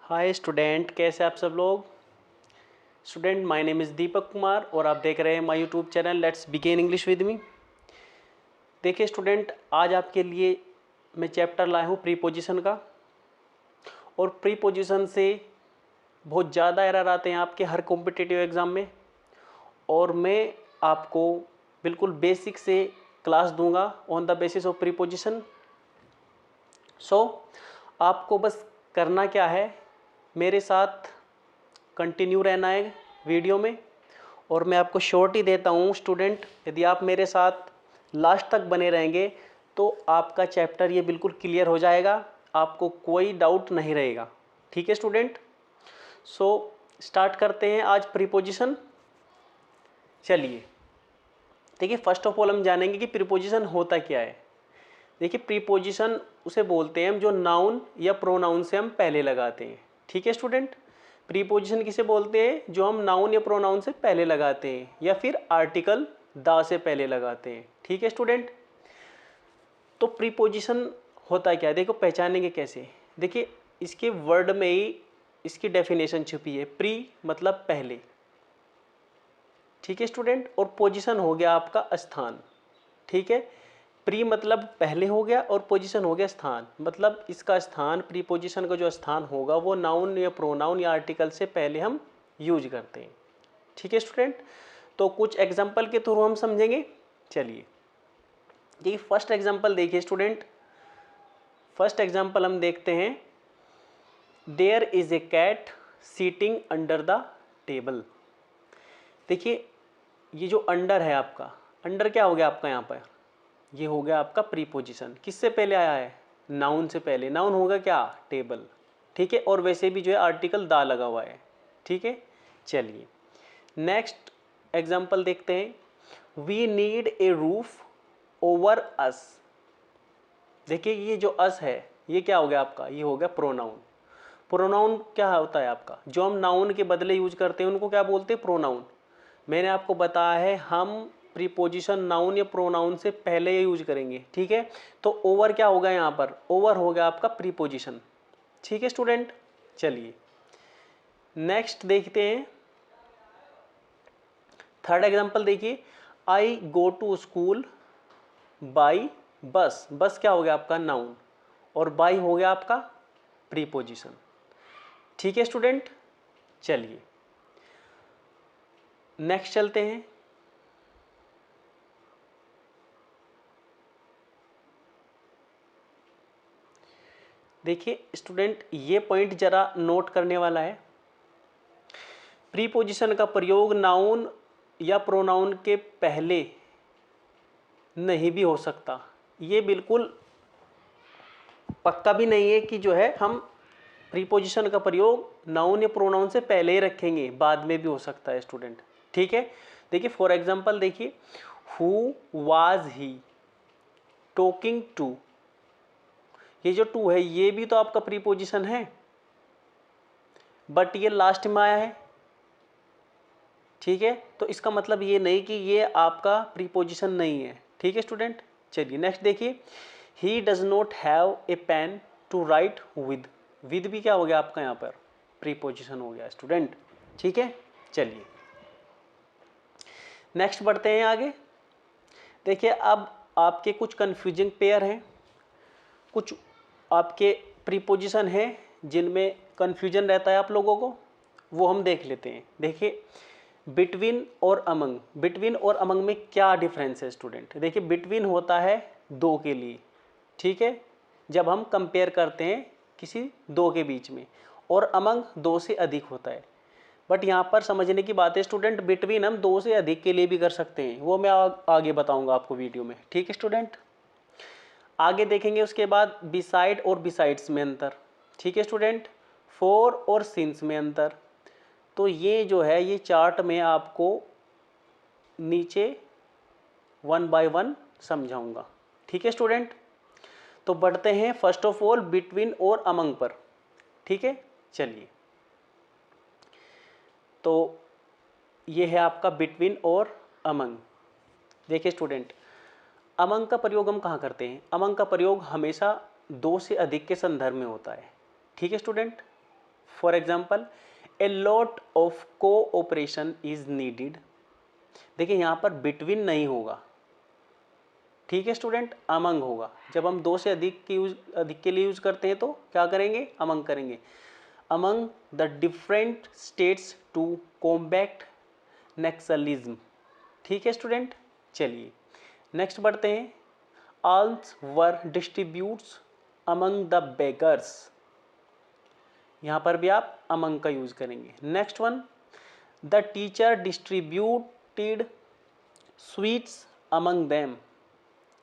Hi student, कैसे आप सब लोग। Student, my name is Deepak Kumar और आप देख रहे हैं my YouTube channel let's begin English with me. देखिए स्टूडेंट, आज आपके लिए मैं चैप्टर लाया हूँ प्रीपोजिशन का। और प्रीपोजिशन से बहुत ज़्यादा एरर आते हैं आपके हर कॉम्पिटिटिव एग्ज़ाम में, और मैं आपको बिल्कुल बेसिक से क्लास दूंगा on the basis of preposition. So आपको बस करना क्या है, मेरे साथ कंटिन्यू रहना है वीडियो में। और मैं आपको श्योरिटी ही देता हूँ स्टूडेंट, यदि आप मेरे साथ लास्ट तक बने रहेंगे तो आपका चैप्टर ये बिल्कुल क्लियर हो जाएगा, आपको कोई डाउट नहीं रहेगा। ठीक है स्टूडेंट, सो स्टार्ट करते हैं आज प्रीपोजिशन। चलिए देखिए, फर्स्ट ऑफ ऑल हम जानेंगे कि प्रीपोजिशन होता क्या है। देखिए, प्रीपोजिशन उसे बोलते हैं हम जो नाउन या प्रोनाउन से हम पहले लगाते हैं। ठीक है स्टूडेंट, प्रीपोजिशन किसे बोलते हैं जो हम नाउन या प्रोनाउन से पहले लगाते हैं या फिर आर्टिकल द से पहले लगाते हैं। ठीक है स्टूडेंट, तो प्रीपोजिशन होता क्या है, देखो पहचानेंगे कैसे। देखिए, इसके वर्ड में ही इसकी डेफिनेशन छुपी है। प्री मतलब पहले, ठीक है स्टूडेंट, और पोजीशन हो गया आपका स्थान। ठीक है, प्री मतलब पहले हो गया और पोजीशन हो गया स्थान, मतलब इसका स्थान, प्रीपोजिशन का जो स्थान होगा वो नाउन या प्रोनाउन या आर्टिकल से पहले हम यूज करते हैं। ठीक है स्टूडेंट, तो कुछ एग्जांपल के थ्रू हम समझेंगे। चलिए देखिए, फर्स्ट एग्जांपल देखिए स्टूडेंट। फर्स्ट एग्जांपल हम देखते हैं, there is a cat sitting under the table. देखिए, ये जो अंडर है आपका, अंडर क्या हो गया आपका यहाँ पर, ये हो गया आपका प्रीपोजिशन। किससे पहले आया है, नाउन से पहले। नाउन होगा क्या, टेबल। ठीक है, और वैसे भी जो है आर्टिकल दा लगा हुआ है। ठीक है, चलिए नेक्स्ट एग्जांपल देखते हैं। We need a roof over us. देखिए, ये जो अस है ये क्या हो गया आपका, ये हो गया प्रोनाउन। प्रोनाउन क्या होता है आपका, जो हम नाउन के बदले यूज करते हैं उनको क्या बोलते हैं, प्रोनाउन। मैंने आपको बताया है हम प्रीपोजिशन नाउन या प्रोनाउन से पहले यूज करेंगे। ठीक है, तो ओवर क्या होगा यहाँ पर, ओवर हो गया आपका प्रीपोजिशन। ठीक है स्टूडेंट, चलिए नेक्स्ट देखते हैं। थर्ड एग्जांपल देखिए, I go to school by bus. Bus क्या हो गया आपका, नाउन, और बाई हो गया आपका प्रीपोजिशन। ठीक है स्टूडेंट, चलिए नेक्स्ट चलते हैं। देखिए स्टूडेंट, ये पॉइंट जरा नोट करने वाला है। प्रीपोजिशन का प्रयोग नाउन या प्रोनाउन के पहले नहीं भी हो सकता। ये बिल्कुल पक्का भी नहीं है कि जो है हम प्रीपोजिशन का प्रयोग नाउन या प्रोनाउन से पहले ही रखेंगे, बाद में भी हो सकता है स्टूडेंट। ठीक है, देखिए फॉर एग्जांपल देखिए, who was he talking to. ये जो टू है ये भी तो आपका प्रीपोजिशन है, बट ये लास्ट में आया है। ठीक है, तो इसका मतलब ये नहीं कि ये आपका प्रीपोजिशन नहीं है। ठीक है स्टूडेंट, चलिए नेक्स्ट देखिए, he does not have a pen to write with. With भी क्या हो गया आपका यहाँ पर, प्रीपोजिशन हो गया स्टूडेंट। ठीक है, चलिए नेक्स्ट बढ़ते हैं आगे। देखिए, अब आपके कुछ कंफ्यूजिंग पेयर हैं, कुछ आपके प्रीपोजिशन हैं जिनमें कंफ्यूजन रहता है आप लोगों को, वो हम देख लेते हैं। देखिए, बिटवीन और अमंग। बिटवीन और अमंग में क्या डिफरेंस है स्टूडेंट। देखिए, बिटवीन होता है दो के लिए, ठीक है, जब हम कंपेयर करते हैं किसी दो के बीच में, और अमंग दो से अधिक होता है। बट यहाँ पर समझने की बात है स्टूडेंट, बिटवीन हम दो से अधिक के लिए भी कर सकते हैं, वो मैं आगे बताऊंगा आपको वीडियो में। ठीक है स्टूडेंट, आगे देखेंगे उसके बाद बिसाइड और बिसाइड्स में अंतर। ठीक है स्टूडेंट, फॉर और सिंस में अंतर। तो ये जो है ये चार्ट में आपको नीचे वन बाय वन समझाऊंगा। ठीक है स्टूडेंट, तो बढ़ते हैं फर्स्ट ऑफ ऑल बिटवीन और अमंग पर। ठीक है, चलिए, तो ये है आपका बिटवीन और अमंग। देखिए स्टूडेंट, अमंग का प्रयोग हम कहाँ करते हैं, अमंग का प्रयोग हमेशा दो से अधिक के संदर्भ में होता है। ठीक है student, for example a lot of cooperation is needed. देखिए यहाँ पर बिटवीन नहीं होगा, ठीक है स्टूडेंट, अमंग होगा। जब हम दो से अधिक के लिए यूज करते हैं तो क्या करेंगे, अमंग करेंगे। Among the different states to combat naxalism, ठीक है स्टूडेंट। चलिए नेक्स्ट बढ़ते हैं। Alms were distributes among the beggars, यहाँ पर भी आप अमंग का यूज करेंगे। Next one, the teacher distributed sweets among them,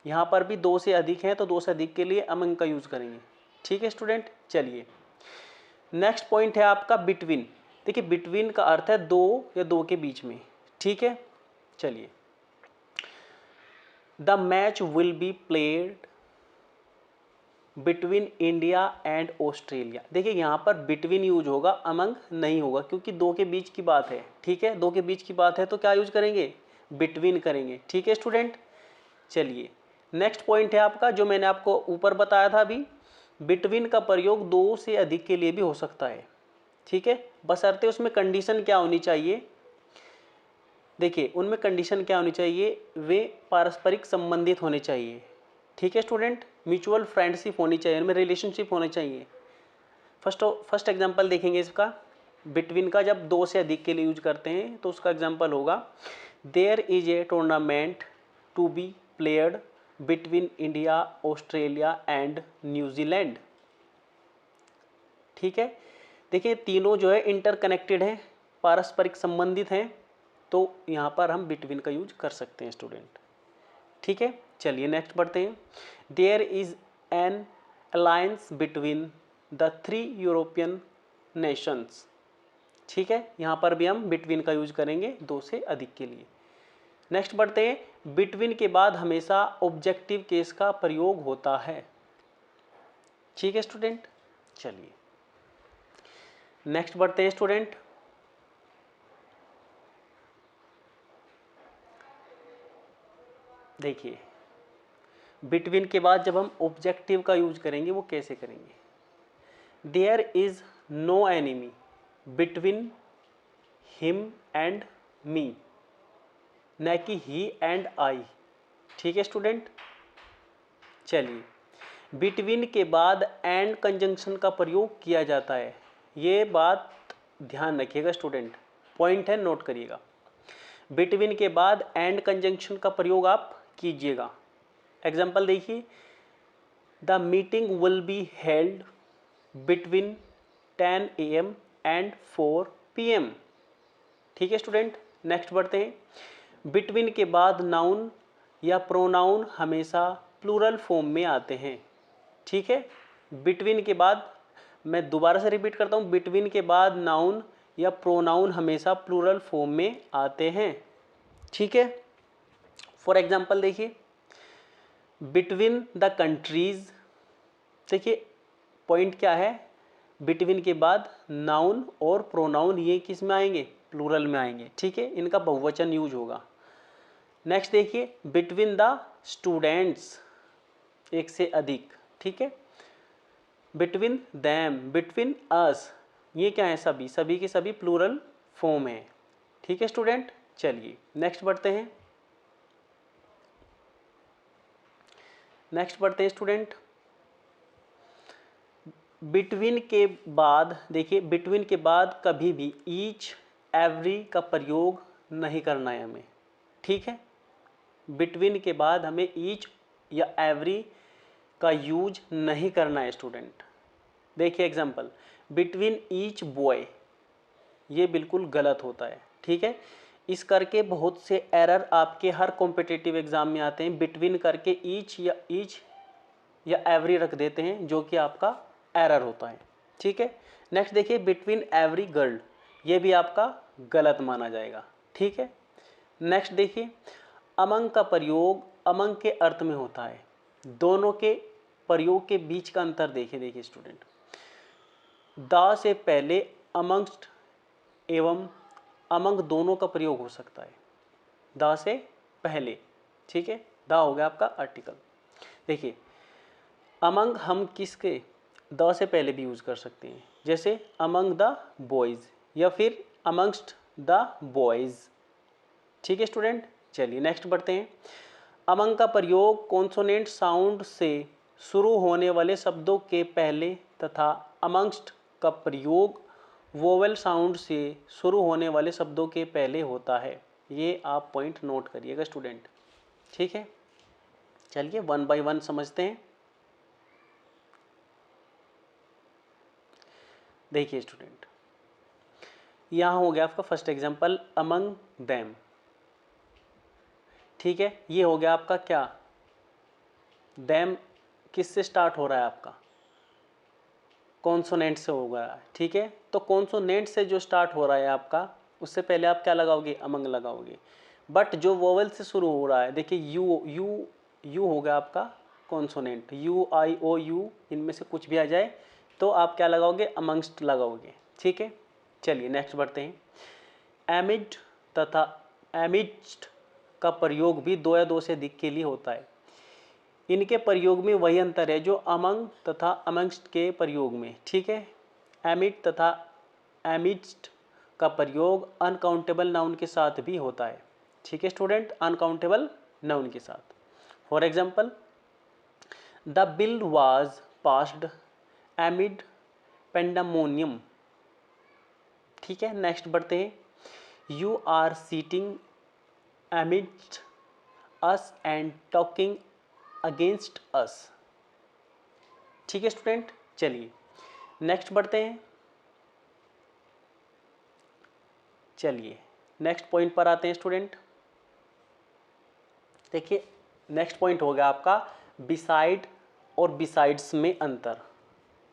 यहाँ पर भी दो से अधिक हैं तो दो से अधिक के लिए अमंग का यूज करेंगे, ठीक है स्टूडेंट। चलिए नेक्स्ट पॉइंट है आपका बिटवीन। देखिए बिटवीन का अर्थ है दो या दो के बीच में, ठीक है। चलिए the match will be played between India and Australia. देखिए यहाँ पर बिटवीन यूज होगा, अमंग नहीं होगा, क्योंकि दो के बीच की बात है, ठीक है। दो के बीच की बात है तो क्या यूज करेंगे, बिटवीन करेंगे, ठीक है स्टूडेंट। चलिए नेक्स्ट पॉइंट है आपका जो मैंने आपको ऊपर बताया था अभी, बिटवीन का प्रयोग दो से अधिक के लिए भी हो सकता है, ठीक है। बशर्ते उसमें कंडीशन क्या होनी चाहिए, देखिए उनमें कंडीशन क्या होनी चाहिए, वे पारस्परिक संबंधित होने चाहिए, ठीक है स्टूडेंट। म्यूचुअल फ्रेंडशिप होनी चाहिए, उनमें रिलेशनशिप होने चाहिए। फर्स्ट एग्जांपल देखेंगे इसका बिटवीन का, जब दो से अधिक के लिए यूज करते हैं तो उसका एग्जांपल होगा there is a tournament to be played between India Australia and New Zealand, ठीक है। देखिए तीनों जो है इंटरकनेक्टेड हैं, पारस्परिक संबंधित हैं, तो यहाँ पर हम बिटवीन का यूज कर सकते हैं स्टूडेंट, ठीक है। चलिए नेक्स्ट बढ़ते हैं। There is an alliance between the 3 European nations, ठीक है। यहाँ पर भी हम बिटवीन का यूज करेंगे दो से अधिक के लिए। नेक्स्ट बढ़ते हैं। बिटवीन के बाद हमेशा ऑब्जेक्टिव केस का प्रयोग होता है, ठीक है स्टूडेंट। चलिए नेक्स्ट बढ़ते हैं स्टूडेंट। देखिए बिटवीन के बाद जब हम ऑब्जेक्टिव का यूज करेंगे वो कैसे करेंगे, there is no enemy between him and me, न कि ही एंड आई, ठीक है स्टूडेंट। चलिए बिटवीन के एंड कंजंक्शन का प्रयोग किया जाता है, ये बात ध्यान रखिएगा स्टूडेंट, पॉइंट है नोट करिएगा। बिटवीन के बाद एंड कंजंक्शन का प्रयोग आप कीजिएगा। एग्जाम्पल देखिए, the meeting will be held between 10 AM and 4 PM, ठीक है स्टूडेंट। नेक्स्ट बढ़ते हैं। बिटवीन के बाद नाउन या प्रोनाउन हमेशा प्लूरल फॉर्म में आते हैं, ठीक है। बिटवीन के बाद, मैं दोबारा से रिपीट करता हूँ, बिटवीन के बाद नाउन या प्रोनाउन हमेशा प्लूरल फॉर्म में आते हैं, ठीक है। फॉर एग्जाम्पल देखिए, बिटवीन द कंट्रीज, देखिए पॉइंट क्या है, बिटवीन के बाद नाउन और प्रोनाउन ये किस में आएंगे, प्लूरल में आएंगे, ठीक है। इनका बहुवचन यूज होगा। नेक्स्ट देखिए, बिटवीन द स्टूडेंट्स, एक से अधिक, ठीक है। बिटवीन दैम, बिटवीन अस, ये क्या है, सभी, सभी के सभी प्लूरल फॉर्म है, ठीक है स्टूडेंट। चलिए नेक्स्ट बढ़ते हैं। नेक्स्ट बढ़ते हैं स्टूडेंट। बिटवीन के बाद देखिए, बिटवीन के बाद कभी भी ईच एवरी का प्रयोग नहीं करना है हमें, ठीक है। बिटवीन के बाद हमें ईच या एवरी का यूज नहीं करना है स्टूडेंट। देखिए एग्जांपल, बिटवीन ईच बॉय, ये बिल्कुल गलत होता है, ठीक है। इस करके बहुत से एरर आपके हर कॉम्पिटिटिव एग्जाम में आते हैं, बिटवीन करके ईच या एवरी रख देते हैं, जो कि आपका एरर होता है, ठीक है। नेक्स्ट देखिए, बिटवीन एवरी गर्ल, ये भी आपका गलत माना जाएगा, ठीक है। नेक्स्ट देखिए, अमंग का प्रयोग अमंग के अर्थ में होता है, दोनों के प्रयोग के बीच का अंतर देखिए स्टूडेंट, द से पहले अमंगस्ट एवं अमंग दोनों का प्रयोग हो सकता है, द से पहले, ठीक है। द हो गया आपका आर्टिकल। देखिए अमंग हम किसके, द से पहले भी यूज़ कर सकते हैं, जैसे अमंग द बॉयज़ या फिर अमंगस्ट द बॉयज़। ठीक है स्टूडेंट, चलिए नेक्स्ट बढ़ते हैं। अमंग का प्रयोग कॉन्सोनेंट साउंड से शुरू होने वाले शब्दों के पहले तथा अमंगस्ट का प्रयोग वोवेल साउंड से शुरू होने वाले शब्दों के पहले होता है। ये आप पॉइंट नोट करिएगा स्टूडेंट। ठीक है, चलिए वन बाय वन समझते हैं। देखिए स्टूडेंट, यहाँ हो गया आपका फर्स्ट एग्जांपल अमंग देम। ठीक है, ये हो गया आपका क्या, देम किससे स्टार्ट हो रहा है आपका, कॉन्सोनेंट से हो गया है। ठीक है, तो कॉन्सोनेंट से जो स्टार्ट हो रहा है आपका, उससे पहले आप क्या लगाओगे, अमंग लगाओगे। बट जो वोवेल से शुरू हो रहा है, देखिए यू यू यू हो गया आपका consonant, U I O U, इनमें से कुछ भी आ जाए तो आप क्या लगाओगे, अमंगस्ट लगाओगे। ठीक है, चलिए नेक्स्ट बढ़ते हैं। एमिड तथा एमिड्स्ट का प्रयोग भी दो या दो से अधिक के लिए होता है। इनके प्रयोग में वही अंतर है जो अमंग तथा अमंगस्ट के प्रयोग में। ठीक है, एमिड तथा एमिड्स्ट का प्रयोग अनकाउंटेबल नाउन के साथ भी होता है। ठीक है स्टूडेंट, अनकाउंटेबल नाउन के साथ। For example, the bill was passed amid pandemonium. ठीक है, नेक्स्ट बढ़ते हैं। You are sitting amidst us and talking against us. ठीक है स्टूडेंट, चलिए नेक्स्ट बढ़ते हैं। चलिए नेक्स्ट पॉइंट पर आते हैं स्टूडेंट। देखिए नेक्स्ट पॉइंट हो गया आपका बिसाइड और बिसाइड्स में अंतर।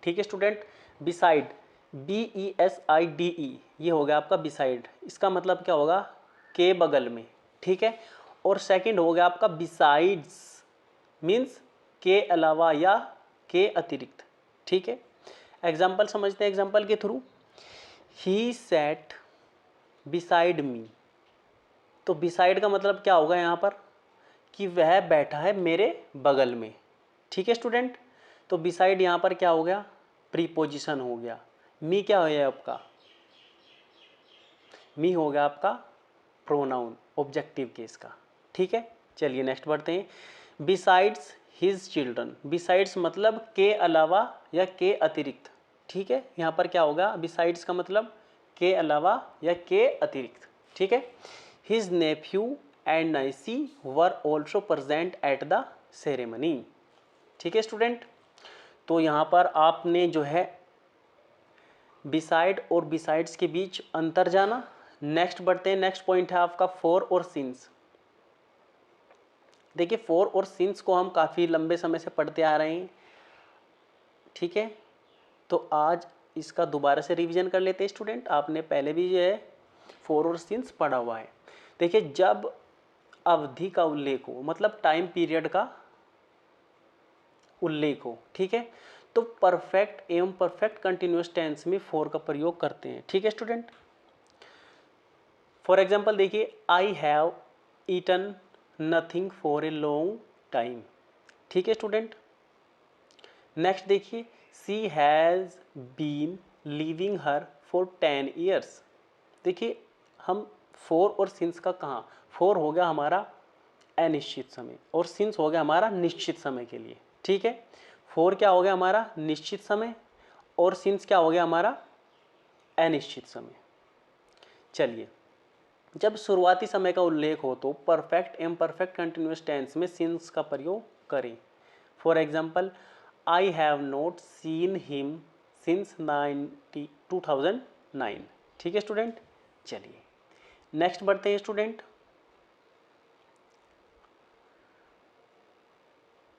ठीक है स्टूडेंट, बिसाइड BESIDE, ये हो गया आपका बिसाइड। इसका मतलब क्या होगा, के बगल में। ठीक है, और सेकंड हो गया आपका बिसाइड्स, मीन्स के अलावा या के अतिरिक्त। ठीक है, एग्जाम्पल समझते हैं एग्जाम्पल के through. He sat beside me, तो बिसाइड का मतलब क्या होगा यहाँ पर, कि वह बैठा है मेरे बगल में। ठीक है स्टूडेंट, तो बिसाइड यहाँ पर क्या हो गया, प्रीपोजिशन हो गया। मी क्या हो गया आपका, मी हो गया आपका प्रोनाउन ऑब्जेक्टिव केस का। ठीक है, चलिए नेक्स्ट बढ़ते हैं। बिसाइड्स हिज चिल्ड्रन, बिसाइड्स मतलब के अलावा या के अतिरिक्त। ठीक है, यहाँ पर क्या होगा, बिसाइड्स का मतलब के अलावा या के अतिरिक्त। ठीक है, his nephew and niece were also present at the ceremony. ठीक है स्टूडेंट, तो यहाँ पर आपने जो है बिसाइड और बिसाइड्स के बीच अंतर जाना। नेक्स्ट बढ़ते हैं, नेक्स्ट पॉइंट है आपका फॉर और सिंस। देखिए फॉर और सिंस को हम काफ़ी लंबे समय से पढ़ते आ रहे हैं। ठीक है, तो आज इसका दोबारा से रिवीजन कर लेते हैं स्टूडेंट। आपने पहले भी जो है फॉर और सिंस पढ़ा हुआ है। देखिए जब अवधि का उल्लेख हो, मतलब टाइम पीरियड का उल्लेख हो, ठीक है, तो परफेक्ट एवं परफेक्ट कंटिन्यूअस टेंस में फॉर का प्रयोग करते हैं। ठीक है स्टूडेंट, फॉर एग्जाम्पल देखिए, I have eaten nothing for a long time. ठीक है स्टूडेंट, नेक्स्ट देखिए, she has been living here for 10 years. देखिए हम फॉर और सिंस का कहाँ, फॉर हो गया हमारा अनिश्चित समय और सिंस हो गया हमारा निश्चित समय के लिए। ठीक है, फॉर क्या हो गया हमारा निश्चित समय और सिंस क्या हो गया हमारा अनिश्चित समय। चलिए, जब शुरुआती समय का उल्लेख हो तो परफेक्ट एवं परफेक्ट कंटिन्यूअस टेंस में सिंस का प्रयोग करें। For example, I have not seen him since 2009। ठीक है स्टूडेंट, चलिए नेक्स्ट बढ़ते हैं स्टूडेंट।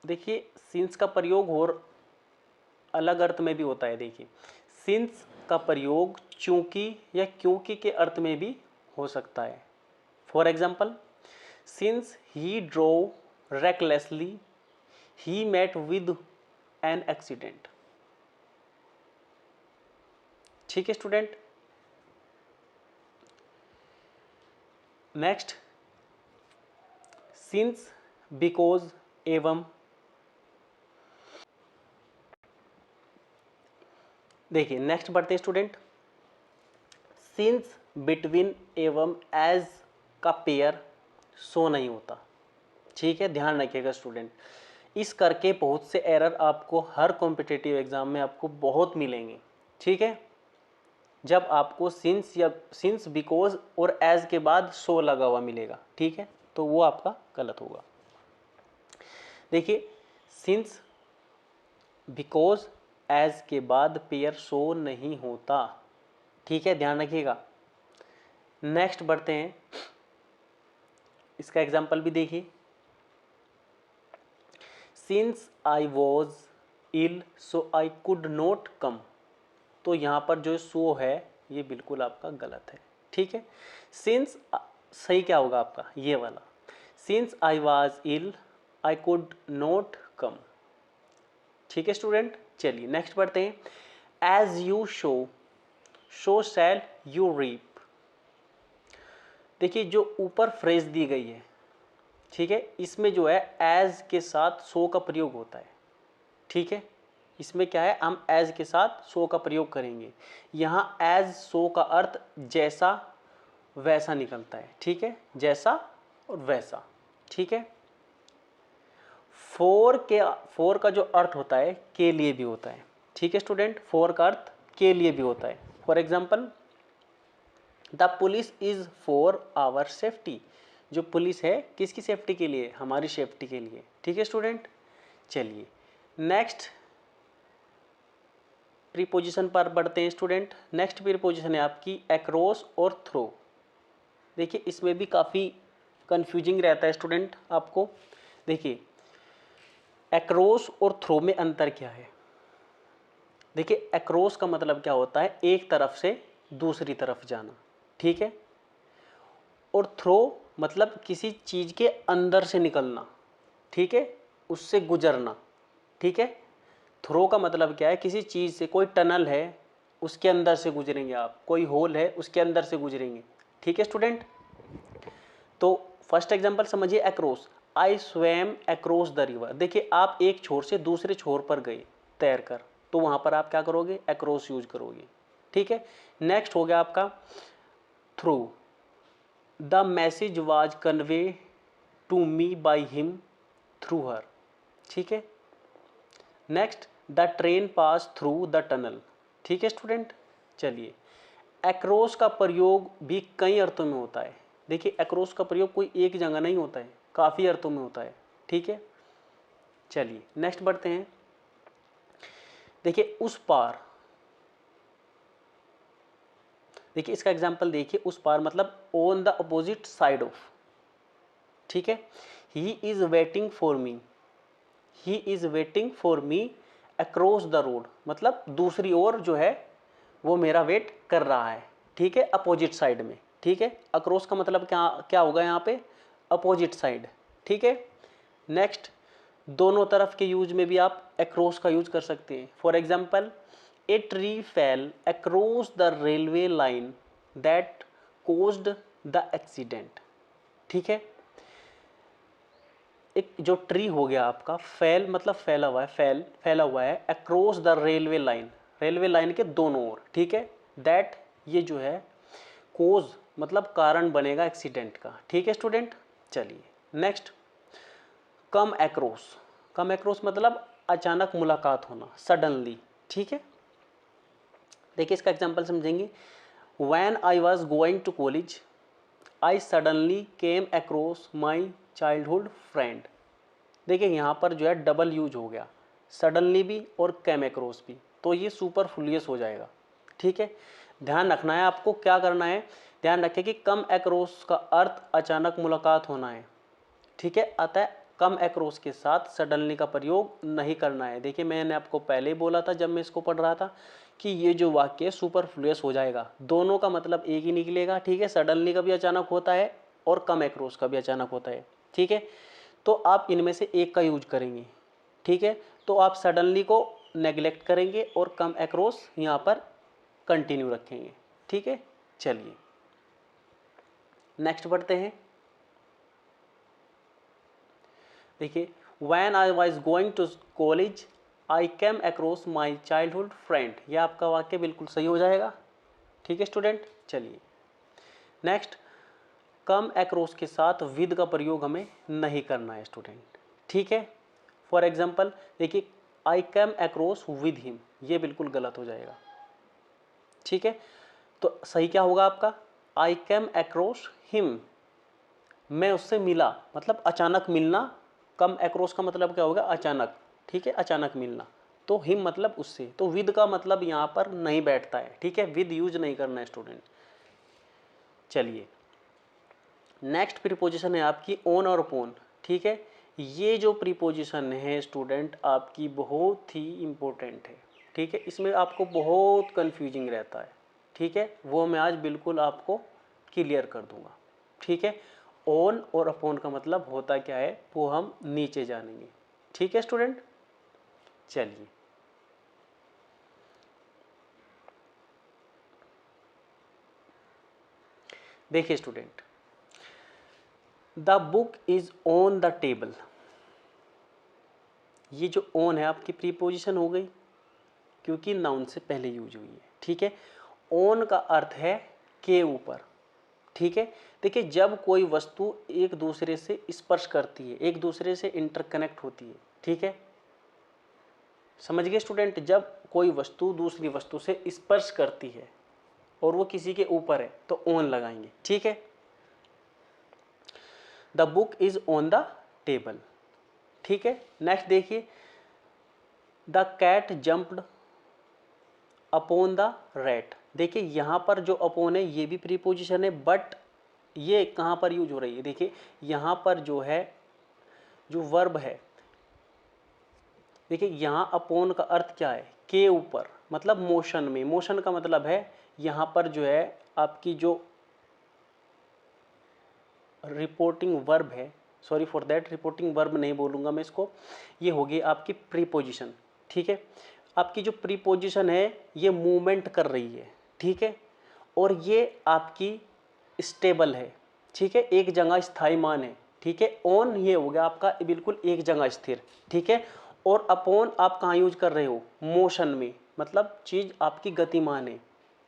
देखिए सिंस का प्रयोग और अलग अर्थ में भी होता है। देखिए सिंस का प्रयोग चूंकि या क्योंकि के अर्थ में भी हो सकता है। For example, since he drove recklessly he met with an accident. ठीक है स्टूडेंट, नेक्स्ट सिंस, बिकॉज एवं देखिए नेक्स्ट बढ़ते हैं स्टूडेंट, सिंस, बिटवीन एवं एज का पेयर सो नहीं होता। ठीक है, ध्यान रखिएगा स्टूडेंट, इस करके बहुत से एरर आपको हर कॉम्पिटिटिव एग्जाम में आपको बहुत मिलेंगे। ठीक है, जब आपको सिंस या सिंस, बिकॉज और एज के बाद सो लगा हुआ मिलेगा, ठीक है, तो वो आपका गलत होगा। देखिए सिंस, बिकॉज, एज के बाद पेयर सो नहीं होता। ठीक है, ध्यान रखिएगा। नेक्स्ट बढ़ते हैं, इसका एग्जाम्पल भी देखिए, since I was ill so I could not come. तो यहाँ पर जो सो है ये बिल्कुल आपका गलत है। ठीक है, सिंस सही क्या होगा आपका, ये वाला, since I was ill I could not come. ठीक है स्टूडेंट, चलिए नेक्स्ट बढ़ते हैं, as you sow, so shall you reap. देखिए जो ऊपर फ्रेज दी गई है, ठीक है, इसमें जो है एज के साथ सो का प्रयोग होता है। ठीक है, इसमें क्या है, हम एज के साथ सो का प्रयोग करेंगे। यहाँ एज सो का अर्थ जैसा वैसा निकलता है। ठीक है, जैसा और वैसा। ठीक है, फोर का जो अर्थ होता है के लिए भी होता है। ठीक है स्टूडेंट, फोर का अर्थ के लिए भी होता है। For example, the police is for our safety. जो पुलिस है किसकी सेफ्टी के लिए, हमारी सेफ्टी के लिए। ठीक है स्टूडेंट, चलिए नेक्स्ट प्रीपोजिशन पर बढ़ते हैं स्टूडेंट। नेक्स्ट प्रीपोजिशन है आपकी अक्रॉस और थ्रो। देखिए इसमें भी काफ़ी कंफ्यूजिंग रहता है स्टूडेंट आपको। देखिए अक्रॉस और थ्रो में अंतर क्या है। देखिए अक्रॉस का मतलब क्या होता है, एक तरफ से दूसरी तरफ जाना। ठीक है, और थ्रो मतलब किसी चीज़ के अंदर से निकलना। ठीक है, उससे गुजरना। ठीक है, थ्रो का मतलब क्या है, किसी चीज़ से, कोई टनल है उसके अंदर से गुजरेंगे आप, कोई होल है उसके अंदर से गुजरेंगे। ठीक है स्टूडेंट, तो फर्स्ट एग्जांपल समझिए, across, I swum across the river. देखिए आप एक छोर से दूसरे छोर पर गए तैर कर, तो वहाँ पर आप क्या करोगे, अक्रॉस यूज करोगे। ठीक है, नेक्स्ट हो गया आपका through, the message was convey to me by him through her. ठीक है, next the train pass through the tunnel. ठीक है स्टूडेंट, चलिए अक्रॉस का प्रयोग भी कई अर्थों में होता है। देखिए अक्रॉस का प्रयोग कोई एक जगह नहीं होता है, काफ़ी अर्थों में होता है। ठीक है, चलिए नेक्स्ट बढ़ते हैं। देखिए उस पार, देखिए इसका एग्जाम्पल देखिए, उस पार मतलब on the opposite side of. ठीक है, he is waiting for me, he is waiting for me across the road, मतलब दूसरी ओर जो है वो मेरा वेट कर रहा है। ठीक है, अपोजिट साइड में। ठीक है, अक्रॉस का मतलब क्या क्या होगा यहाँ पे, अपोजिट साइड। ठीक है, नेक्स्ट दोनों तरफ के यूज में भी आप अक्रॉस का यूज कर सकते हैं। For example, a tree fail across the railway line that caused the accident. ठीक है, एक जो ट्री हो गया आपका, फेल मतलब फैला हुआ है, फैला हुआ है across the railway line, railway line के दोनों ओर। ठीक है, दैट ये जो है कोज मतलब कारण बनेगा एक्सीडेंट का। ठीक है स्टूडेंट, चलिए next come across, come across मतलब अचानक मुलाकात होना, सडनली। ठीक है, देखिए इसका एग्जांपल समझेंगे, when I was going to college I suddenly came across my childhood friend. देखिए यहाँ पर जो है डबल यूज हो गया, सडनली भी और केम अक्रॉस भी, तो ये सुपरफ्लुअस हो जाएगा। ठीक है, ध्यान रखना है आपको, क्या करना है, ध्यान रखें कि कम अक्रॉस का अर्थ अचानक मुलाकात होना है। ठीक है, अतः कम अक्रॉस के साथ सडनली का प्रयोग नहीं करना है। देखिए मैंने आपको पहले ही बोला था जब मैं इसको पढ़ रहा था कि ये जो वाक्य सुपरफ्लुअस हो जाएगा, दोनों का मतलब एक ही निकलेगा। ठीक है, सडनली का भी अचानक होता है और कम अक्रॉस का भी अचानक होता है। ठीक है, तो आप इनमें से एक का यूज करेंगे। ठीक है, तो आप सडनली को नेग्लेक्ट करेंगे और कम अक्रॉस यहाँ पर कंटिन्यू रखेंगे। ठीक है, चलिए नेक्स्ट बढ़ते हैं। देखिए when I was going to college I came across my childhood friend, यह आपका वाक्य बिल्कुल सही हो जाएगा। ठीक है स्टूडेंट, चलिए नेक्स्ट, कम अक्रॉस के साथ विद का प्रयोग हमें नहीं करना है स्टूडेंट। ठीक है, फॉर एग्जाम्पल देखिए, आई कैम अक्रॉस विद हिम, ये बिल्कुल गलत हो जाएगा। ठीक है, तो सही क्या होगा आपका, आई कैम अक्रॉस हिम, मैं उससे मिला, मतलब अचानक मिलना। कम अक्रॉस का मतलब क्या होगा, अचानक। ठीक है, अचानक मिलना। तो हिम मतलब उससे, तो विद का मतलब यहाँ पर नहीं बैठता है। ठीक है, विद यूज नहीं करना है स्टूडेंट। चलिए नेक्स्ट प्रीपोजिशन है आपकी ऑन और अपॉन। ठीक है, ये जो प्रीपोजिशन है स्टूडेंट आपकी बहुत ही इम्पोर्टेंट है। ठीक है, इसमें आपको बहुत कंफ्यूजिंग रहता है। ठीक है, वो मैं आज बिल्कुल आपको क्लियर कर दूंगा। ठीक है, ऑन और अपॉन का मतलब होता क्या है वो हम नीचे जानेंगे। ठीक है स्टूडेंट, चलिए देखिए student, the book is on the table, ये जो ऑन है आपकी प्रीपोजिशन हो गई क्योंकि नाउन से पहले यूज हुई है। ठीक है, ऑन का अर्थ है के ऊपर। ठीक है, देखिए जब कोई वस्तु एक दूसरे से स्पर्श करती है, एक दूसरे से इंटरकनेक्ट होती है। ठीक है, समझ गए स्टूडेंट, जब कोई वस्तु दूसरी वस्तु से स्पर्श करती है और वो किसी के ऊपर है तो ऑन लगाएंगे। ठीक है, the book is on the table. ठीक है, नेक्स्ट देखिए, the cat jumped upon the rat. देखिए यहाँ पर जो अपॉन है ये भी प्रीपोजिशन है, बट ये कहाँ पर यूज हो रही है, देखिए यहाँ पर जो है जो वर्ब है, देखिए यहाँ अपॉन का अर्थ क्या है, के ऊपर, मतलब मोशन में। मोशन का मतलब है यहाँ पर जो है आपकी जो रिपोर्टिंग वर्ब है, sorry for that, reporting verb नहीं बोलूँगा मैं इसको, ये होगी आपकी प्रीपोजिशन। ठीक है, आपकी जो प्रीपोजिशन है ये मूवमेंट कर रही है। ठीक है, और ये आपकी स्टेबल है। ठीक है, एक जगह स्थायी मान है। ठीक है, ऑन ये हो गया आपका बिल्कुल एक जगह स्थिर। ठीक है, और अपॉन आप कहाँ यूज कर रहे हो, मोशन में, मतलब चीज़ आपकी गतिमान है।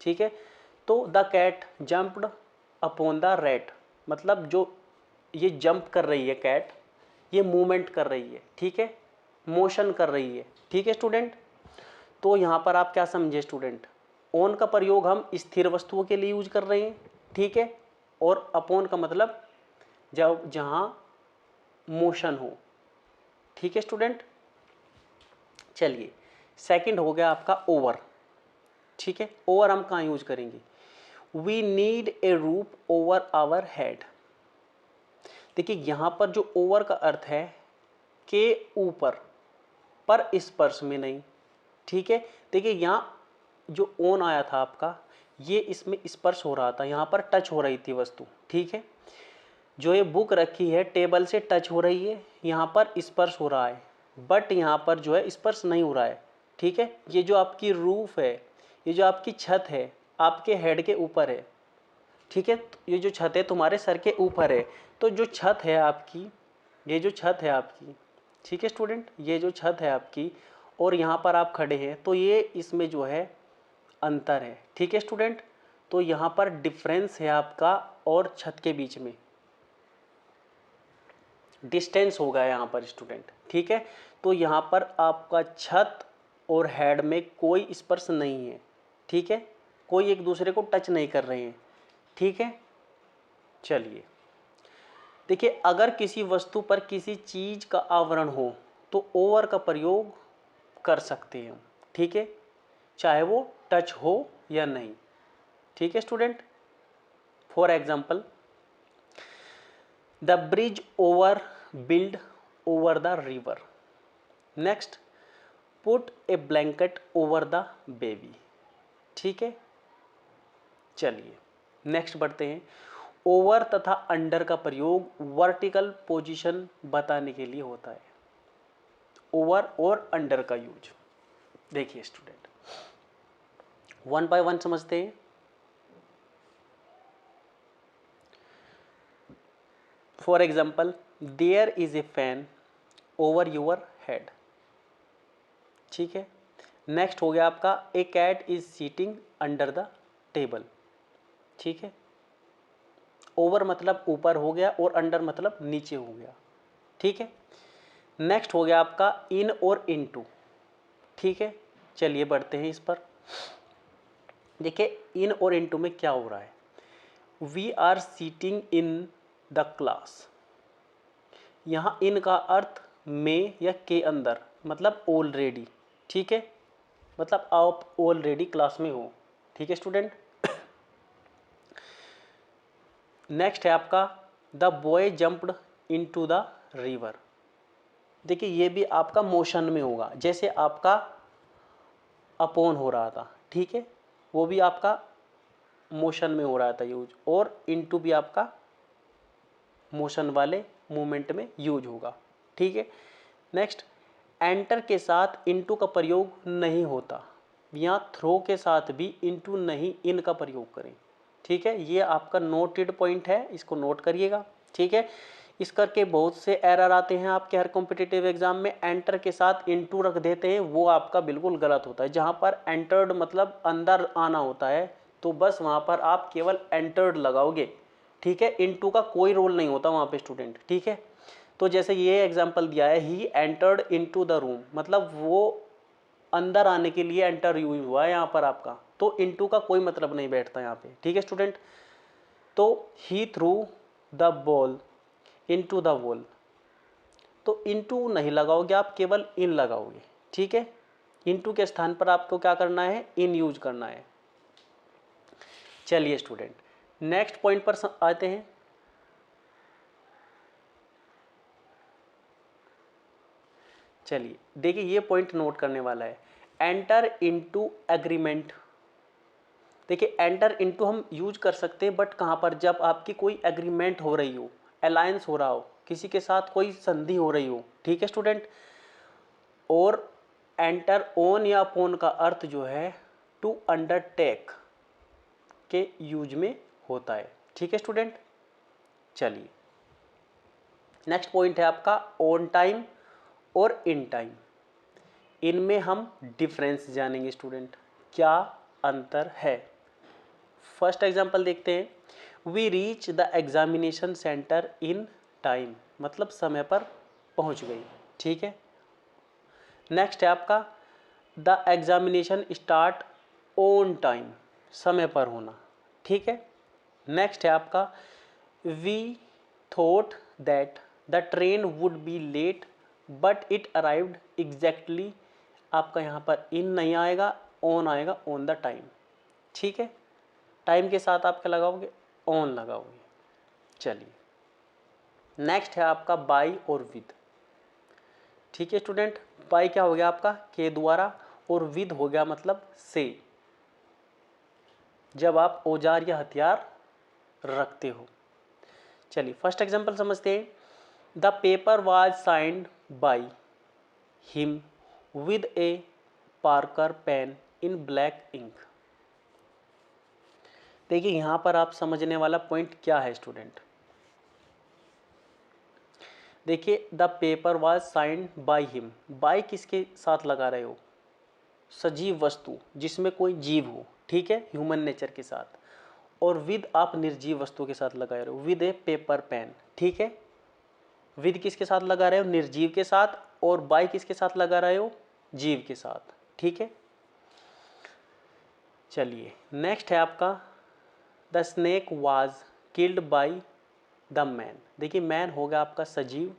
ठीक है, तो the cat jumped upon the rat, मतलब जो ये जंप कर रही है कैट, ये मूवमेंट कर रही है। ठीक है, मोशन कर रही है। ठीक है स्टूडेंट, तो यहाँ पर आप क्या समझे स्टूडेंट, ऑन का प्रयोग हम स्थिर वस्तुओं के लिए यूज कर रहे हैं। ठीक है, और अपॉन का मतलब जब जहाँ मोशन हो। ठीक है स्टूडेंट, चलिए सेकंड हो गया आपका ओवर। ठीक है, ओवर हम कहाँ यूज करेंगे, we need a roof over our head. देखिए यहाँ पर जो ओवर का अर्थ है के ऊपर, पर स्पर्श में नहीं। ठीक है, देखिए यहाँ जो ऑन आया था आपका, ये इसमें स्पर्श हो रहा था, यहाँ पर टच हो रही थी वस्तु। ठीक है, जो ये बुक रखी है टेबल से टच हो रही है, यहाँ पर स्पर्श हो रहा है, बट यहाँ पर जो है स्पर्श नहीं हो रहा है। ठीक है, ये जो आपकी रूफ है, ये जो आपकी छत है, आपके हेड के ऊपर है। ठीक है, ये जो छत है तुम्हारे सर के ऊपर है, तो जो छत है आपकी, ये जो छत है आपकी, ठीक है स्टूडेंट, ये जो छत है आपकी और यहाँ पर आप खड़े हैं, तो ये इसमें जो है अंतर है। ठीक है स्टूडेंट, तो यहाँ पर डिफरेंस है आपका और छत के बीच में, डिस्टेंस होगा यहाँ पर स्टूडेंट। ठीक है, तो यहाँ पर आपका छत और हेड में कोई स्पर्श नहीं है। ठीक है, कोई एक दूसरे को टच नहीं कर रहे हैं। ठीक है, चलिए देखिए, अगर किसी वस्तु पर किसी चीज का आवरण हो तो ओवर का प्रयोग कर सकते हैं हम। ठीक है, चाहे वो टच हो या नहीं। ठीक है student, for example the bridge over build over the river. Next, put A blanket over the baby. ठीक है, चलिए नेक्स्ट बढ़ते हैं। ओवर तथा अंडर का प्रयोग वर्टिकल पोजीशन बताने के लिए होता है। ओवर और अंडर का यूज देखिए स्टूडेंट, वन बाय वन समझते हैं। For example, there is a fan over your head. ठीक है। नेक्स्ट हो गया आपका a cat is sitting under the table, ठीक है। ओवर मतलब ऊपर हो गया और अंडर मतलब नीचे हो गया, ठीक है। नेक्स्ट हो गया आपका इन और इनटू, ठीक है। चलिए बढ़ते हैं इस पर। देखिए इन और इनटू में क्या हो रहा है, we are sitting in the class. यहाँ इन का अर्थ में या के अंदर मतलब ऑलरेडी, ठीक है, मतलब आप ऑलरेडी क्लास में हो, ठीक है स्टूडेंट। नेक्स्ट है आपका the boy jumped into the river. देखिए ये भी आपका मोशन में होगा, जैसे आपका अपॉन हो रहा था, ठीक है, वो भी आपका मोशन में हो रहा था यूज, और इनटू भी आपका मोशन वाले मूवमेंट में यूज होगा, ठीक है। नेक्स्ट एंटर के साथ इनटू का प्रयोग नहीं होता, यहाँ थ्रो के साथ भी इनटू नहीं इन का प्रयोग करें, ठीक है। ये आपका नोटेड पॉइंट है, इसको नोट करिएगा, ठीक है। इस करके बहुत से एरर आते हैं आपके हर कॉम्पिटिटिव एग्जाम में, एंटर के साथ इनटू रख देते हैं, वो आपका बिल्कुल गलत होता है। जहाँ पर एंटर्ड मतलब अंदर आना होता है तो बस वहाँ पर आप केवल एंटर्ड लगाओगे, ठीक है। इनटू का कोई रोल नहीं होता वहाँ पे स्टूडेंट, ठीक है। तो जैसे ये एग्जाम्पल दिया है, he entered into the room, मतलब वो अंदर आने के लिए एंटर यूज हुआ है यहाँ पर आपका, तो इनटू का कोई मतलब नहीं बैठता यहाँ पे, ठीक है स्टूडेंट। तो he threw the ball into the wall, तो इनटू नहीं लगाओगे आप, केवल इन लगाओगे, ठीक है। इनटू के स्थान पर आपको क्या करना है, इन यूज करना है। चलिए स्टूडेंट नेक्स्ट पॉइंट पर आते हैं। चलिए देखिए ये पॉइंट नोट करने वाला है, एंटर इनटू एग्रीमेंट। देखिए एंटर इनटू हम यूज कर सकते हैं, बट कहाँ पर, जब आपकी कोई एग्रीमेंट हो रही हो, अलायंस हो रहा हो, किसी के साथ कोई संधि हो रही हो, ठीक है स्टूडेंट। और एंटर ऑन या अपॉन का अर्थ जो है टू अंडरटेक के यूज में होता है, ठीक है स्टूडेंट। चलिए नेक्स्ट पॉइंट है आपका ऑन टाइम और इन टाइम। इनमें हम डिफरेंस जानेंगे स्टूडेंट, क्या अंतर है। फर्स्ट एग्जांपल देखते हैं, we reach the examination centre in time, मतलब समय पर पहुंच गई, ठीक है। नेक्स्ट है आपका the examination start on time, समय पर होना, ठीक है। नेक्स्ट है आपका we thought that the train would be late but it arrived exactly, आपका यहाँ पर इन नहीं आएगा, ऑन आएगा, ऑन द टाइम, ठीक है। टाइम के साथ आप क्या लगाओगे, ऑन लगाओगे। चलिए नेक्स्ट है आपका बाई और विद, ठीक है स्टूडेंट। बाई क्या हो गया आपका, के द्वारा, और विद हो गया मतलब से, जब आप औजार या हथियार रखते हो। चलिए फर्स्ट एग्जांपल समझते हैं, the paper was signed by him with a Parker pen in black ink. देखिए यहाँ पर आप समझने वाला पॉइंट क्या है स्टूडेंट, देखिए the paper was signed by him, by किसके साथ लगा रहे हो, सजीव वस्तु जिसमें कोई जीव हो, ठीक है, ह्यूमन नेचर के साथ। और विद आप निर्जीव वस्तु के साथ लगा रहे हो, विद ए पेपर पेन, ठीक है। विद किसके साथ लगा रहे हो, निर्जीव के साथ, और बाय किसके साथ लगा रहे हो, जीव के साथ, ठीक है। चलिए नेक्स्ट है आपका the snake was killed by the man. देखिए मैन होगा आपका सजीव,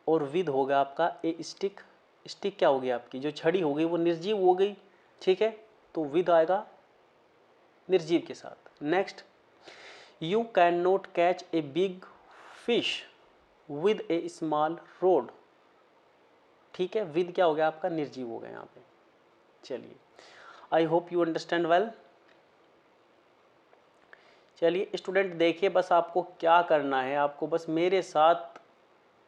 और विद होगा आपका ए स्टिक, स्टिक क्या होगी आपकी, जो छड़ी हो गई वो निर्जीव हो गई, ठीक है, तो विद आएगा निर्जीव के साथ। Next you can not catch a big fish with A small road, ठीक है, विद क्या हो गया आपका, निर्जीव हो गया यहाँ पे। चलिए I hope you understand well. चलिए स्टूडेंट देखिए बस आपको क्या करना है, आपको बस मेरे साथ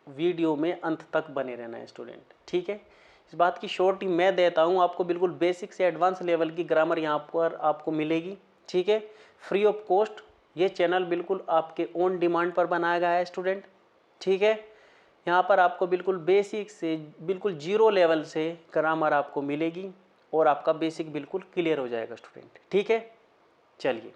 वीडियो में अंत तक बने रहना है स्टूडेंट, ठीक है। इस बात की श्योरिटी मैं देता हूँ, आपको बिल्कुल बेसिक से एडवांस लेवल की ग्रामर यहाँ पर आपको मिलेगी, ठीक है, फ्री ऑफ कॉस्ट। ये चैनल बिल्कुल आपके ओन डिमांड पर बनाया गया है स्टूडेंट, ठीक है। यहाँ पर आपको बिल्कुल बेसिक से बिल्कुल जीरो लेवल से ग्रामर आपको मिलेगी और आपका बेसिक बिल्कुल क्लियर हो जाएगा स्टूडेंट। ठीक है, चलिए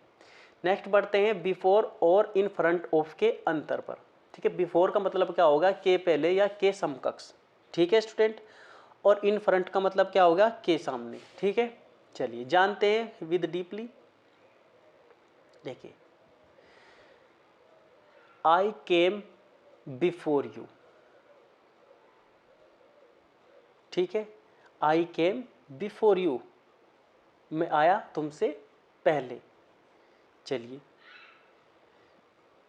नेक्स्ट बढ़ते हैं बिफोर और इन फ्रंट ऑफ के अंतर पर। ठीक है, बिफोर का मतलब क्या होगा, के पहले या के समकक्ष। ठीक है स्टूडेंट, और इन फ्रंट का मतलब क्या होगा, के सामने। ठीक है, चलिए जानते हैं विद डीपली। देखिए, आई केम बिफोर यू। ठीक है, आई केम बिफोर यू, मैं आया तुमसे पहले। चलिए,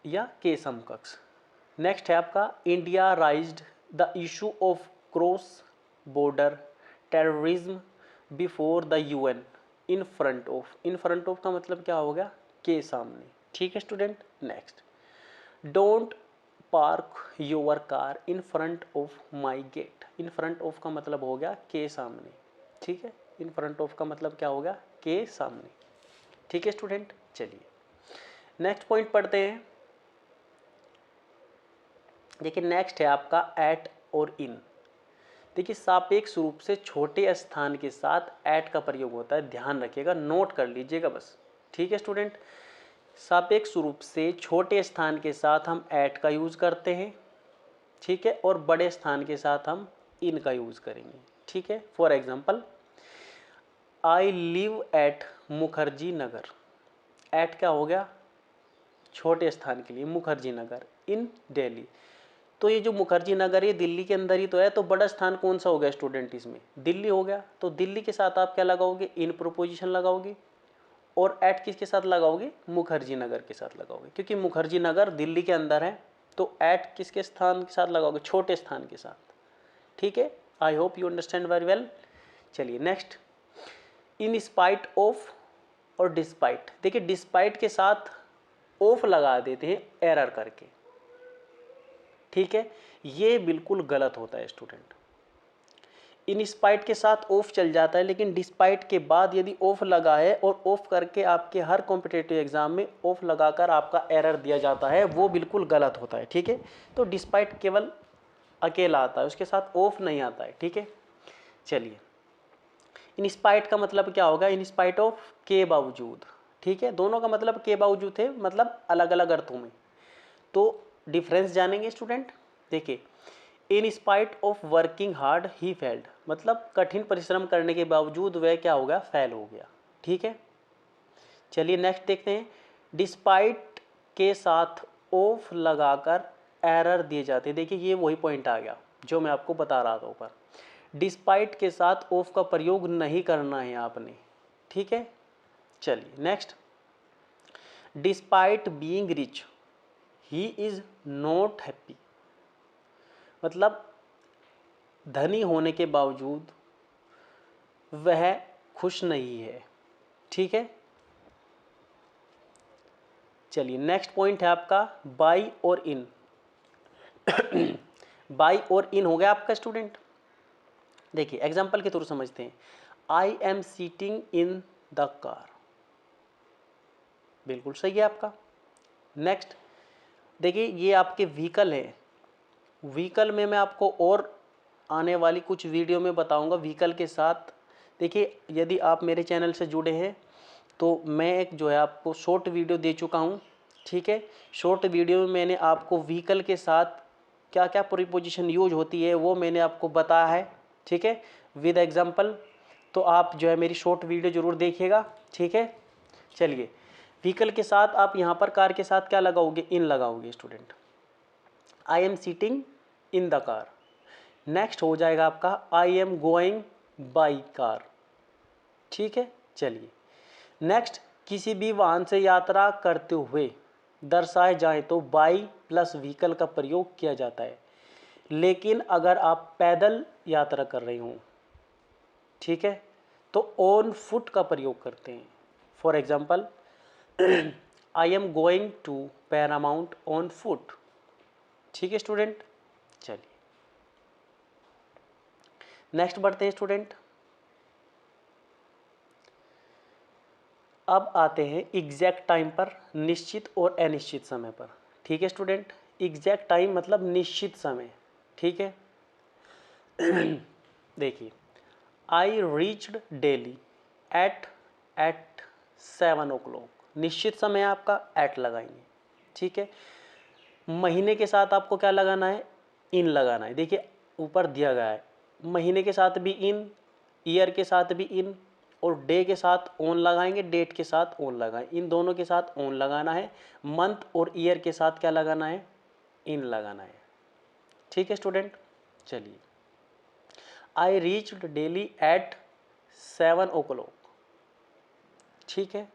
या के समकक्ष। नेक्स्ट है आपका India raised the issue of cross border terrorism before the UN in front of. In front of का मतलब क्या हो गया, के सामने। ठीक है student, next don't park your car in front of my gate. In front of का मतलब हो गया के सामने। ठीक है, इन फ्रंट ऑफ का मतलब क्या होगा, के सामने। ठीक है स्टूडेंट, चलिए नेक्स्ट पॉइंट पढ़ते हैं। देखिए नेक्स्ट है आपका एट और इन। देखिए सापेक्ष रूप से छोटे स्थान के साथ एट का प्रयोग होता है, ध्यान रखिएगा, नोट कर लीजिएगा बस। ठीक है स्टूडेंट, सापेक्ष रूप से छोटे स्थान के साथ हम एट का यूज करते हैं। ठीक है, और बड़े स्थान के साथ हम इन का यूज करेंगे। ठीक है, for example I live at Mukherjee Nagar. At क्या हो गया, छोटे स्थान के लिए, मुखर्जी नगर इन दिल्ली। तो ये जो मुखर्जी नगर ये दिल्ली के अंदर ही तो है, तो बड़ा स्थान कौन सा हो गया स्टूडेंट, इसमें दिल्ली हो गया। तो दिल्ली के साथ आप क्या लगाओगे, इन प्रोपोजिशन लगाओगे, और एट किसके साथ लगाओगे, मुखर्जी नगर के साथ लगाओगे, क्योंकि मुखर्जी नगर दिल्ली के अंदर है। तो एट किसके स्थान के साथ लगाओगे, छोटे स्थान के साथ। ठीक है, I hope you understand very well. चलिए नेक्स्ट, इन स्पाइट ऑफ और डिस्पाइट। देखिए डिस्पाइट के साथ ऑफ लगा देते हैं एरर करके। ठीक है, ये बिल्कुल गलत होता है स्टूडेंट। इन स्पाइट के साथ ऑफ चल जाता है, लेकिन डिस्पाइट के बाद यदि ऑफ लगा है और ऑफ करके आपके हर कॉम्पिटिटिव एग्जाम में ऑफ लगाकर आपका एरर दिया जाता है, वो बिल्कुल गलत होता है। ठीक है, तो डिस्पाइट केवल अकेला आता है, उसके साथ ऑफ नहीं आता है। ठीक है, चलिए इन स्पाइट का मतलब क्या होगा, इन स्पाइट ऑफ के बावजूद। ठीक है, दोनों का मतलब के बावजूद थे, मतलब अलग अलग अर्थों में। तो डिफरेंस जानेंगे स्टूडेंट। देखिए in spite of working hard he failed, मतलब कठिन परिश्रम करने के बावजूद वह क्या हो गया, फेल हो गया। ठीक है, चलिए नेक्स्ट देखते हैं। डिस्पाइट के साथ ऑफ लगाकर एरर दिए जाते हैं। देखिए ये वही पॉइंट आ गया जो मैं आपको बता रहा था ऊपर, डिस्पाइट के साथ ऑफ का प्रयोग नहीं करना है आपने। ठीक है, चलिए next, despite being rich he is not happy, मतलब धनी होने के बावजूद वह खुश नहीं है। ठीक है, चलिए नेक्स्ट पॉइंट है आपका बाई और इन। बाई और इन हो गया आपका स्टूडेंट। देखिए एग्जांपल के थ्रू समझते हैं। I am seating in the car, बिल्कुल सही है आपका। नेक्स्ट देखिए ये आपके व्हीकल है, व्हीकल में मैं आपको और आने वाली कुछ वीडियो में बताऊंगा व्हीकल के साथ। देखिए यदि आप मेरे चैनल से जुड़े हैं तो मैं एक जो है आपको शॉर्ट वीडियो दे चुका हूं। ठीक है, शॉर्ट वीडियो में मैंने आपको व्हीकल के साथ क्या क्या प्रीपोजिशन यूज होती है वो मैंने आपको बताया है। ठीक है, विद एग्जांपल। तो आप जो है मेरी शॉर्ट वीडियो ज़रूर देखिएगा। ठीक है, चलिए व्हीकल के साथ आप यहाँ पर कार के साथ क्या लगाओगे, इन लगाओगे student. I am seating in the car. Next हो जाएगा आपका आई एम गोइंग बाई कार। ठीक है, चलिए नेक्स्ट, किसी भी वाहन से यात्रा करते हुए दर्शाए जाए तो बाई प्लस व्हीकल का प्रयोग किया जाता है, लेकिन अगर आप पैदल यात्रा कर रहे हो, ठीक है, तो ऑन फुट का प्रयोग करते हैं। For example I am going to Paramount on foot. ठीक है स्टूडेंट, चलिए नेक्स्ट बढ़ते हैं स्टूडेंट। अब आते हैं एग्जैक्ट टाइम पर, निश्चित और अनिश्चित समय पर। ठीक है स्टूडेंट, एग्जैक्ट टाइम मतलब निश्चित समय, ठीक है। देखिए, I reached daily eight 7 o'clock, निश्चित समय आपका एट लगाएंगे, ठीक है। महीने के साथ आपको क्या लगाना है, इन लगाना है। देखिए ऊपर दिया गया है, महीने के साथ भी इन, ईयर के साथ भी इन, और डे के साथ ऑन लगाएंगे, डेट के साथ ऑन लगाएं, इन दोनों के साथ ऑन लगाना है। मंथ और ईयर के साथ क्या लगाना है, इन लगाना है, ठीक है स्टूडेंट। चलिए, I reached daily eight 7 o'clock, ठीक है,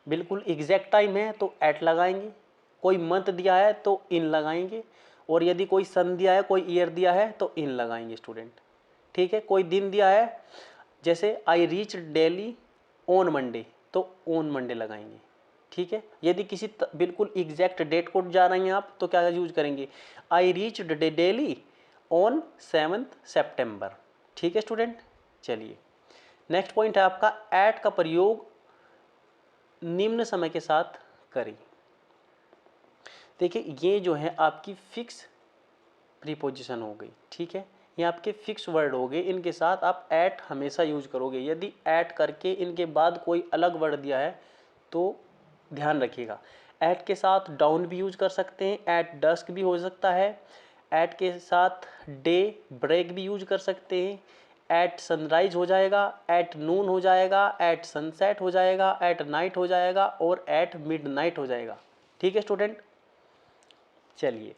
बिल्कुल एग्जैक्ट टाइम है तो एट लगाएंगे, कोई मंथ दिया है तो इन लगाएंगे, और यदि कोई सन दिया है, कोई ईयर दिया है तो इन लगाएंगे स्टूडेंट, ठीक है। कोई दिन दिया है, जैसे I reach daily on Monday, तो ऑन मंडे लगाएंगे, ठीक है। यदि किसी बिल्कुल एग्जैक्ट डेट को जा रहे हैं आप, तो क्या यूज करेंगे, I reach daily on 7 September, ठीक है स्टूडेंट। चलिए, नेक्स्ट पॉइंट है आपका, एट का प्रयोग निम्न समय के साथ करें। देखिए ये जो है आपकी फिक्स प्रीपोजिशन हो गई, ठीक है, ये आपके फिक्स वर्ड हो गए, इनके साथ आप एट हमेशा यूज करोगे। यदि एट करके इनके बाद कोई अलग वर्ड दिया है तो ध्यान रखिएगा, एट के साथ डाउन भी यूज कर सकते हैं, एट डस्क भी हो सकता है, एट के साथ डे ब्रेक भी यूज कर सकते हैं, एट सनराइज हो जाएगा, एट नून हो जाएगा, एट सनसेट हो जाएगा, एट नाइट हो जाएगा, और एट मिडनाइट हो जाएगा, ठीक है स्टूडेंट। चलिए,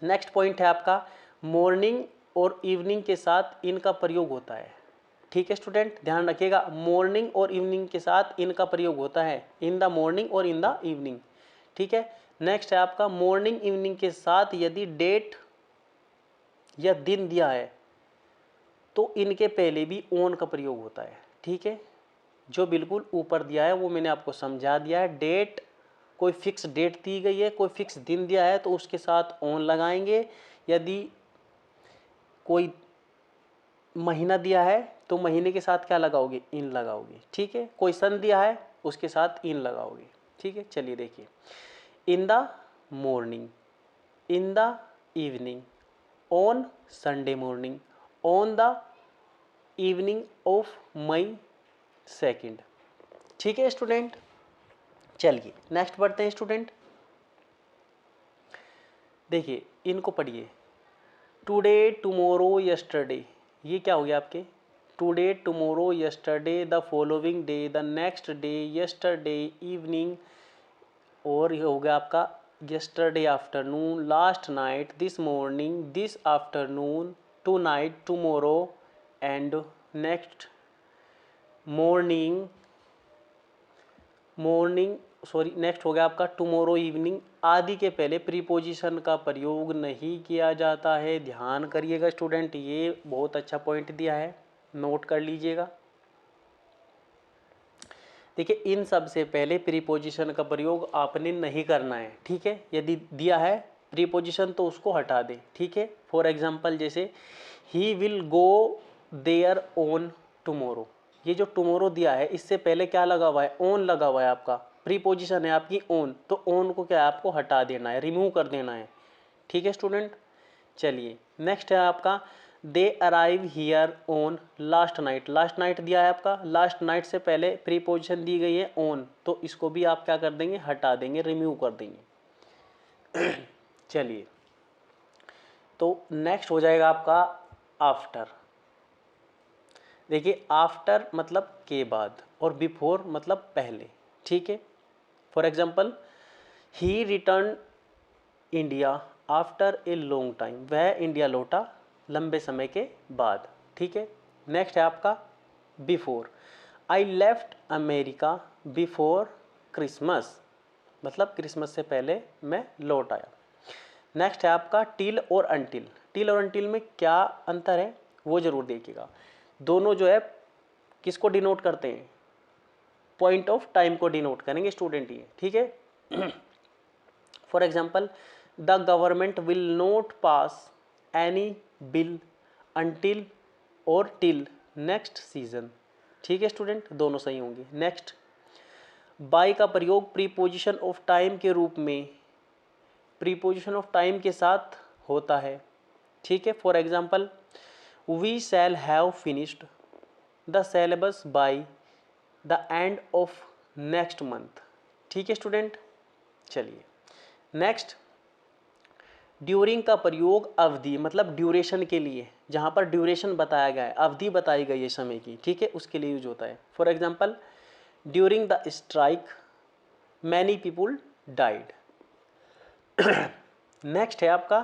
नेक्स्ट पॉइंट है आपका, मॉर्निंग और इवनिंग के साथ इनका प्रयोग होता है, ठीक है स्टूडेंट, ध्यान रखिएगा, मॉर्निंग और इवनिंग के साथ इनका प्रयोग होता है, इन द मॉर्निंग और इन द इवनिंग, ठीक है। नेक्स्ट है आपका, मॉर्निंग इवनिंग के साथ यदि डेट या दिन दिया है तो इनके पहले भी ऑन का प्रयोग होता है, ठीक है। जो बिल्कुल ऊपर दिया है वो मैंने आपको समझा दिया है, डेट, कोई फिक्स डेट दी गई है, कोई फिक्स दिन दिया है तो उसके साथ ऑन लगाएंगे, यदि कोई महीना दिया है तो महीने के साथ क्या लगाओगे, इन लगाओगे, ठीक है। कोई सन दिया है उसके साथ इन लगाओगे, ठीक है। चलिए देखिए, in the morning, in the evening, on Sunday morning, on the evening of May 2, ठीक है स्टूडेंट। चलिए नेक्स्ट बढ़ते हैं स्टूडेंट। देखिए इनको पढ़िए, टुडे टुमारो यस्टरडे, ये क्या हो गया आपके, today tomorrow yesterday the following day the next day yesterday evening, और ये हो गया आपका yesterday afternoon, last night, this morning, this afternoon, tonight, tomorrow, and next morning, next हो गया आपका टुमारो इवनिंग। आदि के पहले प्रीपोजिशन का प्रयोग नहीं किया जाता है, ध्यान करिएगा स्टूडेंट, ये बहुत अच्छा पॉइंट दिया है, नोट कर लीजिएगा। देखिए इन सब से पहले प्रीपोजिशन का प्रयोग आपने नहीं करना है, ठीक है। यदि दिया है प्रीपोजिशन तो उसको हटा दें, ठीक है। फॉर एग्जांपल जैसे he will go there on tomorrow, ये जो टुमारो दिया है इससे पहले क्या लगा हुआ है, ऑन लगा हुआ है, आपका प्रीपोजिशन है आपकी ऑन, तो ऑन को क्या है आपको हटा देना है, रिमूव कर देना है, ठीक है स्टूडेंट। चलिए नेक्स्ट है आपका, they arrive here on last night, last night दिया है आपका, लास्ट नाइट से पहले प्रीपोजिशन दी गई है ऑन, तो इसको भी आप क्या कर देंगे, हटा देंगे, रिमूव कर देंगे। चलिए, तो नेक्स्ट हो जाएगा आपका आफ्टर। देखिए आफ्टर मतलब के बाद, और बिफोर मतलब पहले, ठीक है। For example, he return India after a long time, वह इंडिया लौटा लंबे समय के बाद, ठीक है। नेक्स्ट है आपका before, I left America before Christmas, मतलब क्रिसमस से पहले मैं लौट आया। नेक्स्ट है आपका टिल और अनटिल, टिल और अनटिल में क्या अंतर है वो जरूर देखिएगा, दोनों जो है किसको डिनोट करते हैं, पॉइंट ऑफ टाइम को डिनोट करेंगे स्टूडेंट ये, ठीक है। For example, the government will not pass any bill until और टिल नेक्स्ट सीजन, ठीक है स्टूडेंट, दोनों सही होंगे। नेक्स्ट, बाय का प्रयोग प्रीपोजिशन ऑफ टाइम के रूप में प्रीपोजिशन ऑफ टाइम के साथ होता है, ठीक है। For example, we shall have finished the syllabus by the end of next month. ठीक है स्टूडेंट। चलिए नेक्स्ट, ड्यूरिंग का प्रयोग अवधि मतलब ड्यूरेशन के लिए, जहाँ पर ड्यूरेशन बताया गया है, अवधि बताई गई है समय की, ठीक है, उसके लिए यूज होता है। For example, during the strike many people died. Next है आपका,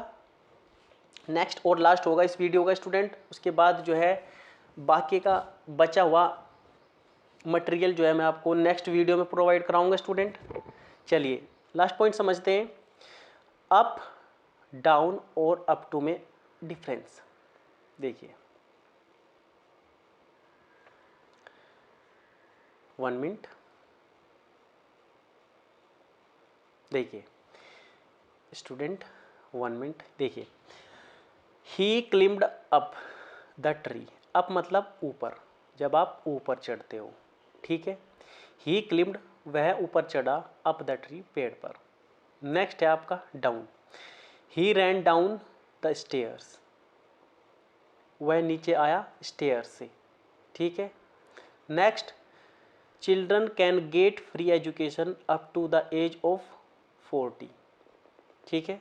नेक्स्ट और लास्ट होगा इस वीडियो का स्टूडेंट। उसके बाद जो है बाकी का बचा हुआ मटेरियल जो है मैं आपको नेक्स्ट वीडियो में प्रोवाइड कराऊंगा स्टूडेंट। चलिए लास्ट पॉइंट समझते हैं, अप डाउन और अप टू में डिफरेंस। देखिए 1 मिनट, देखिए स्टूडेंट 1 मिनट, देखिए ही क्लिम्ड अप द ट्री। अप मतलब ऊपर, जब आप ऊपर चढ़ते हो, ठीक है। ही क्लिम्ड वह ऊपर चढ़ा, अप द ट्री पेड़ पर। नेक्स्ट है आपका down, he ran down the stairs, वह नीचे आया स्टेयर्स से, ठीक है। Next, children can get free education up to the age of 40, ठीक है।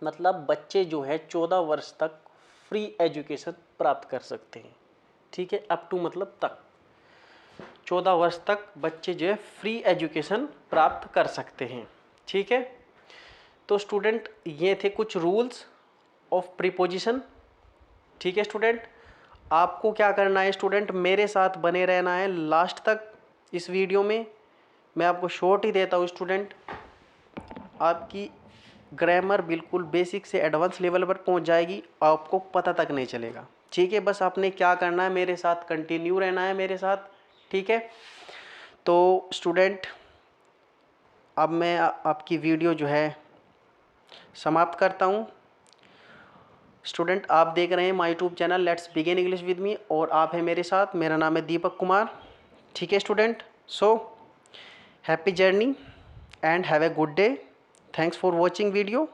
मतलब बच्चे जो है 14 वर्ष तक फ्री एजुकेशन प्राप्त कर सकते हैं, ठीक है। अप टू मतलब तक, 14 वर्ष तक बच्चे जो है फ्री एजुकेशन प्राप्त कर सकते हैं, ठीक है। तो स्टूडेंट ये थे कुछ रूल्स ऑफ प्रीपोजिशन, ठीक है स्टूडेंट। आपको क्या करना है स्टूडेंट, मेरे साथ बने रहना है लास्ट तक। इस वीडियो में मैं आपको शॉर्ट ही देता हूँ स्टूडेंट, आपकी ग्रामर बिल्कुल बेसिक से एडवांस लेवल पर पहुंच जाएगी, आपको पता तक नहीं चलेगा, ठीक है। बस आपने क्या करना है, मेरे साथ कंटिन्यू रहना है मेरे साथ, ठीक है। तो स्टूडेंट अब मैं आपकी वीडियो जो है समाप्त करता हूँ। स्टूडेंट आप देख रहे हैं my YouTube channel let's begin English with me, और आप हैं मेरे साथ, मेरा नाम है दीपक कुमार, ठीक है student. So happy journey and have a good day, thanks for watching video.